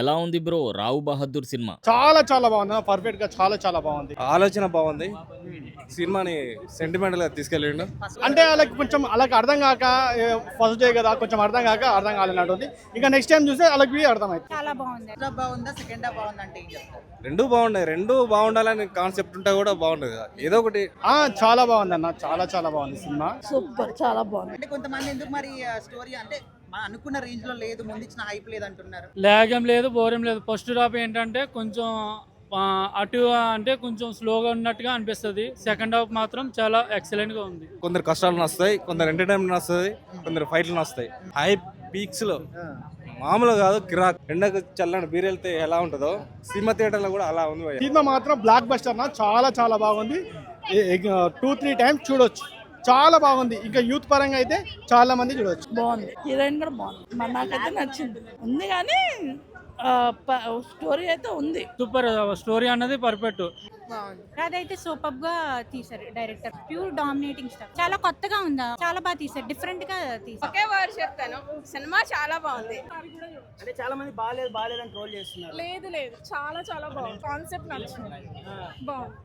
ఎలా ఉంది బ్రో 'రావు బహదూర్' సినిమా? చాలా చాలా బాగుంది. పర్ఫెక్ట్ గా చాలా బాగుంది. ఆలోచన బాగుంది. సినిమాని సెంటిమెంటల్ గా తీసుకెళ్ళిండు. అంటే వాళ్ళకి అర్థం కాక ఫస్ట్ డే కదా కొంచెం అర్థం కాలేనట్టుంది. ఇంకా నెక్స్ట్ టైం చూస్తే వాళ్ళకి అర్థమైంది. చాలా బాగుంది. బాగుందా సెకండ్ హాఫ్ బాగుందా అంటే ఏం చెప్తారు? రెండు బాగున్నాయి. రెండు బాగుండాలని కాన్సెప్ట్ ఉంటే కూడా బాగుండదు. ఏదో ఒకటి చాలా బాగుంది అన్న. చాలా బాగుంది సినిమా. సూపర్, చాలా బాగుంది. అంటే కొంతమంది ఎందుకు మరి స్టోరీ అంటే మనం అనుకున్న రేంజ్ లో లేదు, ముందు ఇచ్చిన హైప్ లేదు అంటున్నారు. లేగం లేదు, బోరం లేదు. ఫస్ట్ హాఫ్ ఏంటంటే కొంచెం అటు అంటే కొంచెం స్లోగా ఉన్నట్టుగా అనిపిస్తుంది. సెకండ్ హాఫ్ మాత్రం చాలా ఎక్సలెంట్ గా ఉంది. కొందరు కష్టాలు నస్తాయి, కొందరు ఎంటర్టైన్మెంట్ వస్తుంది, కొందరు ఫైట్లు నస్తాయి. హై పీక్స్ లో మామూలు కాదు, కిరాక్. ఎండకు చల్లని బీర్ వెళ్తే ఎలా ఉంటుందో సినిమా థియేటర్ లో కూడా అలా ఉంది భయ్యా. సినిమా మాత్రం బ్లాక్ బస్టర్ నా. చాలా బాగుంది. 2-3 టైమ్స్ చూడొచ్చు. చాలా బాగుంది. ఇంకా యూత్ పరంగా అయితే చాలా మంది చూడొచ్చు. బాగుంది. హీరోయిన్ కూడా బాగుంది. మరి నాకైతే నచ్చింది. ఉంది కానీ స్టోరీ అయితే ఉంది. సూపర్ స్టోరీ అన్నది పర్ఫెక్ట్. అదైతే సూపర్ గా తీసారు డైరెక్టర్. Pure dominating stuff. చాలా కొత్తగా ఉందా, చాలా బాగా తీసారు, డిఫరెంట్ గా తీసారు. ఒకే వర్డ్ చెప్తాను, సినిమా చాలా బాగుంది. అంటే చాలా మంది బాగాలేదు అని ట్రోల్ చేస్తున్నారు. లేదు చాలా బాగుంది. కాన్సెప్ట్ నచ్చింది, బాగుంది.